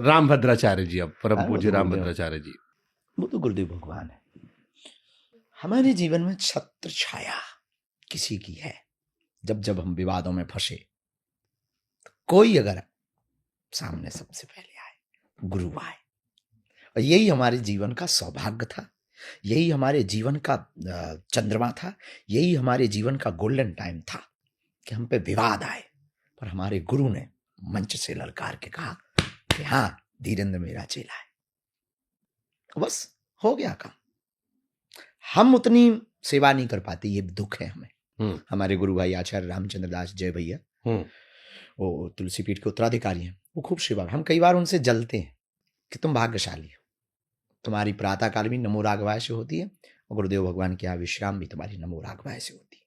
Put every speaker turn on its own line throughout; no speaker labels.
राम भद्राचार्य जी, अब परम
हाँ, वो
पूज्य
तो
राम
गुरुदेव,
भद्राचार्य जी।
वो तो गुरुदेव भगवान है। हमारे जीवन में छत्र छाया किसी की है। जब जब हम विवादों में फंसे, कोई अगर सामने सबसे पहले आए, गुरु आए। और यही हमारे जीवन का सौभाग्य था, यही हमारे जीवन का चंद्रमा था, यही हमारे जीवन का गोल्डन टाइम था कि हम पे विवाद आए, पर हमारे गुरु ने मंच से ललकार के कहा कि हाँ, धीरेन्द्र मेरा चेला है। बस हो गया काम। हम उतनी सेवा नहीं कर पाते, ये दुख है हमें। हमारे गुरु भाई आचार्य रामचंद्र दास जय भैया, वो तुलसी पीठ के उत्तराधिकारी हैं, वो खूब सेवा, हम कई बार उनसे जलते हैं कि तुम भाग्यशाली हो, तुम्हारी प्रातः काल भी नमो राघवाय से होती है, और गुरुदेव भगवान के यहाँ विश्राम भी तुम्हारी नमो राघवाय से होती है,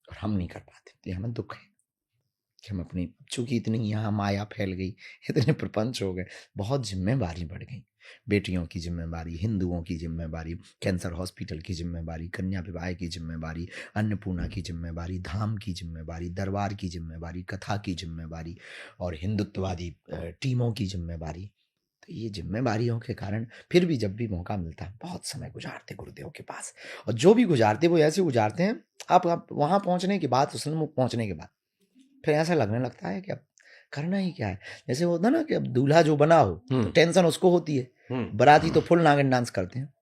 और हम नहीं कर पाते। तो हमें दुख है कि हम अपनी, चूंकि इतनी यहाँ माया फैल गई, इतने प्रपंच हो गए, बहुत जिम्मेवारी बढ़ गई। बेटियों की जिम्मेवारी, हिंदुओं की जिम्मेवारी, कैंसर हॉस्पिटल की जिम्मेवारी, कन्या विवाह की जिम्मेवारी, अन्नपूर्णा की जिम्मेवारी, धाम की जिम्मेवारी, दरबार की जिम्मेवारी, कथा की जिम्मेवारी, और हिंदुत्ववादी टीमों की जिम्मेवारी। तो ये जिम्मेवारियों के कारण फिर भी जब भी मौका मिलता है बहुत समय गुजारते गुरुदेव के पास, और जो भी गुजारते वो ऐसे गुजारते हैं, आप वहाँ पहुँचने के बाद, उस पहुँचने के बाद फिर ऐसा लगने लगता है कि अब करना ही क्या है। जैसे होता ना कि अब दूल्हा जो बना हो तो टेंशन उसको होती है, बाराती तो फुल नागिन डांस करते हैं।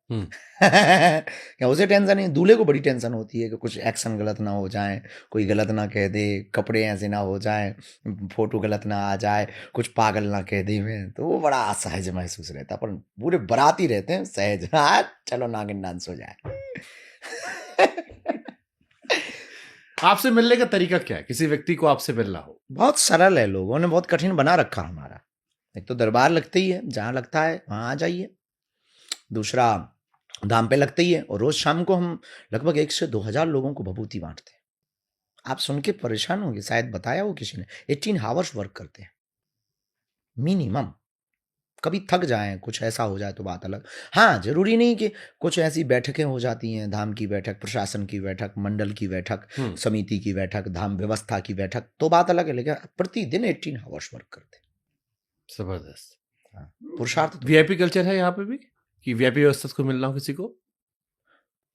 क्या उसे टेंशन नहीं, दूल्हे को बड़ी टेंशन होती है कि कुछ एक्शन गलत ना हो जाए, कोई गलत ना कह दे, कपड़े ऐसे ना हो जाए, फोटो गलत ना आ जाए, कुछ पागल ना कह दे में, तो वो बड़ा असहज महसूस रहता है। पर पूरे बाराती रहते हैं सहज, हाँ चलो नागिन डांस हो जाए।
आपसे मिलने का तरीका क्या है, किसी व्यक्ति को आपसे मिलना हो?
बहुत सरल है, लोगों ने बहुत कठिन बना रखा हमारा। एक तो दरबार लगते ही है, जहाँ लगता है वहाँ आ जाइए। दूसरा धाम पे लगते ही है, और रोज शाम को हम लगभग 1 से 2 हजार लोगों को भभूति बांटते हैं। आप सुन के परेशान होंगे, शायद बताया हो किसी ने, 18 हावर्स वर्क करते हैं मिनिमम। कभी थक जाएं, कुछ ऐसा हो जाए तो बात अलग। हाँ, जरूरी नहीं कि कुछ ऐसी बैठकें हो जाती हैं, धाम की बैठक, प्रशासन की बैठक, मंडल की बैठक, समिति की बैठक, धाम व्यवस्था की बैठक, तो बात अलग है, लेकिन प्रतिदिन 18 हावर्स वर्क करते हैं।
जबरदस्त।
हाँ, पुरुषार्थ तो
वीआईपी कल्चर है यहाँ पे भी कि वीआईपी व्यवस्था को मिलना हो किसी को?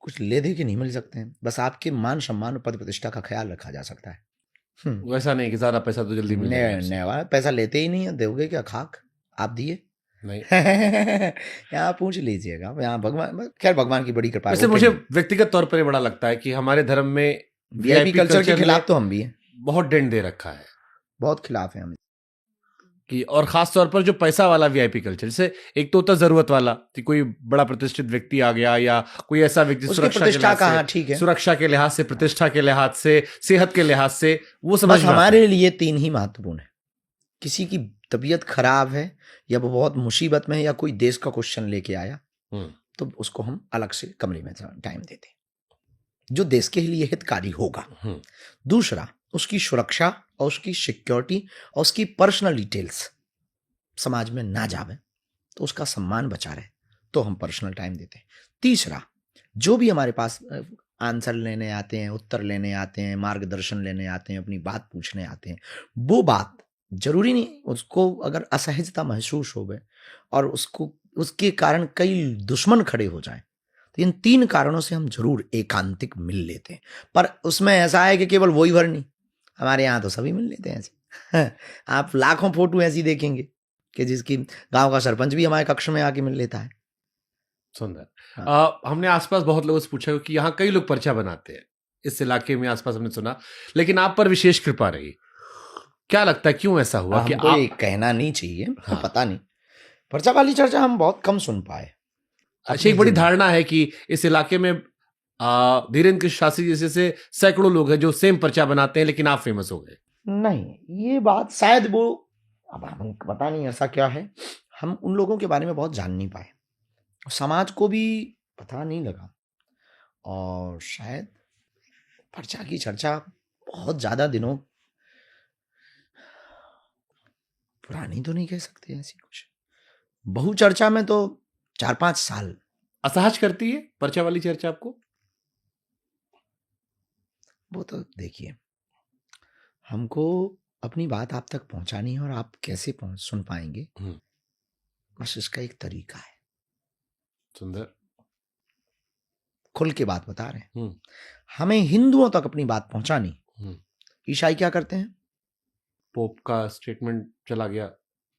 कुछ ले दे के नहीं मिल सकते हैं, बस आपके मान सम्मान और पद प्रतिष्ठा का ख्याल रखा जा सकता है।
वैसा नहीं कि ज्यादा पैसा तो जल्दी मिल जाएगा आपसे।
पैसा लेते ही नहीं है, दोगे क्या खाक? आप दिए
नहीं।
यहाँ पूछ लीजिएगा, यहाँ भगवान, खैर भगवान की बड़ी कृपा है।
वैसे मुझे व्यक्तिगत तौर पर बड़ा लगता है कि हमारे धर्म में
वीआईपी कल्चर के खिलाफ तो हम भी हैं,
बहुत डंड दे रखा है,
बहुत खिलाफ है हम
कि, और खास तौर पर जो पैसा वाला वीआईपी कल्चर, जैसे एक तो होता जरूरत वाला कि कोई बड़ा प्रतिष्ठित व्यक्ति आ गया, या कोई ऐसा व्यक्ति सुरक्षा के लिहाज से, प्रतिष्ठा के लिहाज से, सेहत के लिहाज से, वो समझ में
हमारे लिए 3 ही महत्वपूर्ण है। किसी की तबीयत खराब है, या वो बहुत मुसीबत में है, या कोई देश का क्वेश्चन लेके आया, तो उसको हम अलग से कमरे में टाइम देते हैं जो देश के लिए हितकारी होगा। दूसरा, उसकी सुरक्षा और उसकी सिक्योरिटी और उसकी पर्सनल डिटेल्स समाज में ना जावे, तो उसका सम्मान बचा रहे, तो हम पर्सनल टाइम देते हैं। तीसरा, जो भी हमारे पास आंसर लेने आते हैं, उत्तर लेने आते हैं, मार्गदर्शन लेने आते हैं, अपनी बात पूछने आते हैं, वो बात जरूरी नहीं उसको अगर असहजता महसूस हो गए और उसको उसके कारण कई दुश्मन खड़े हो जाएं, तो इन 3 कारणों से हम जरूर एकांतिक मिल लेते हैं। पर उसमें ऐसा है कि केवल वही भर नहीं, हमारे यहाँ तो सभी मिल लेते हैं ऐसे। आप लाखों फोटो ऐसी देखेंगे कि जिसकी गांव का सरपंच भी हमारे कक्ष में आके मिल लेता है।
सुंदर। हमने आसपास बहुत लोगों से पूछा कि यहाँ कई लोग पर्चा बनाते हैं, इस इलाके में आसपास हमने सुना, लेकिन आप पर विशेष कृपा रही। क्या लगता है क्यों ऐसा हुआ कि
हमको ये कहना नहीं चाहिए, हाँ। पता नहीं, पर्चा वाली चर्चा हम बहुत कम सुन पाए।
अच्छा, एक बड़ी धारणा है कि इस इलाके में धीरेन्द्र शास्त्री जैसे से सैकड़ों लोग हैं जो सेम पर्चा बनाते हैं, लेकिन आप फेमस हो गए।
नहीं, ये बात शायद वो, अब हम पता नहीं ऐसा क्या है, हम उन लोगों के बारे में बहुत जान नहीं पाए, समाज को भी पता नहीं लगा, और शायद पर्चा की चर्चा बहुत ज्यादा दिनों पुरानी तो नहीं कह सकते, ऐसी कुछ बहु चर्चा में तो 4-5 साल।
असहज करती है पर्चा वाली चर्चा आपको?
वो तो देखिए, हमको अपनी बात आप तक पहुंचानी है, और आप कैसे सुन पाएंगे बस इसका एक तरीका है।
सुंदर।
खुल के बात बता रहे हैं। हमें हिंदुओं तक अपनी बात पहुंचानी। ईसाई क्या करते हैं?
पोप का स्टेटमेंट चला गया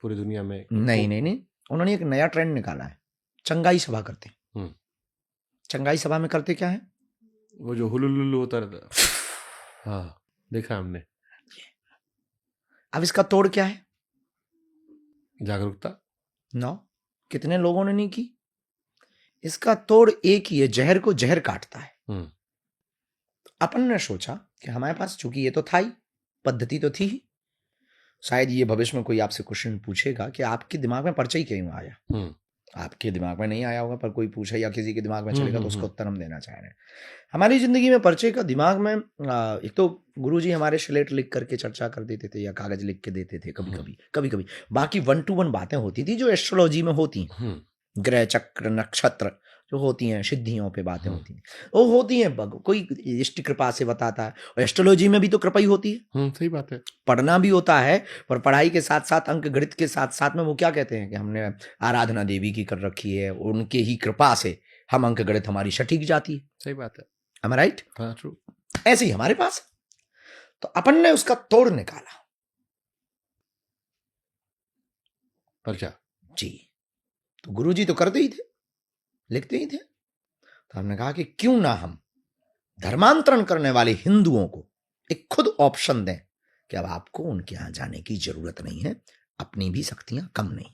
पूरी दुनिया में।
नहीं, उन्होंने एक नया ट्रेंड निकाला है, चंगाई सभा करते हैं। चंगाई सभा में करते क्या है?
वो जो हुलुलुलु होता रहता। हाँ, देखा हमने।
अब इसका तोड़ क्या है?
जागरूकता।
कितने लोगों ने नहीं की। इसका तोड़ एक ही है, जहर को जहर काटता है। अपन ने सोचा कि हमारे पास, चूंकि ये तो था ही, पद्धति तो थी ही, शायद ये भविष्य में कोई आपसे क्वेश्चन पूछेगा कि आपके दिमाग में पर्चा ही क्यों आया। आपके दिमाग में नहीं आया होगा, पर कोई पूछे या किसी के दिमाग में चलेगा तो उसका उत्तर हम देना चाह रहे हैं। हमारी जिंदगी में पर्चे का दिमाग में एक तो गुरुजी हमारे स्लेट लिख करके चर्चा कर देते थे या कागज लिख के देते थे कभी कभी। बाकी 1 to 1 बातें होती थी जो एस्ट्रोलॉजी में होती हैं, ग्रह चक्र नक्षत्र जो होती हैं, सिद्धियों पे बातें होती हैं, वो होती हैं। कोई इष्ट कृपा से बताता है, और एस्ट्रोलॉजी में भी तो कृपा ही होती है।
सही बात है।
पढ़ना भी होता है, पर पढ़ाई के साथ साथ अंक गणित के साथ साथ में वो क्या कहते हैं कि हमने आराधना देवी की कर रखी है, उनके ही कृपा से हम अंक गणित हमारी सटीक जाती है।
सही बात है।
Am I right?
हाँ, ट्रू।
ऐसे ही हमारे पास, तो अपन ने उसका तोड़ निकाला।
पर्चा
जी, तो गुरुजी तो करते ही थे, लिखते ही थे। तो हमने कहा कि क्यों ना हम धर्मांतरण करने वाले हिंदुओं को एक खुद ऑप्शन दें कि अब आपको उनके यहां जाने की जरूरत नहीं है, अपनी भी शक्तियां कम नहीं।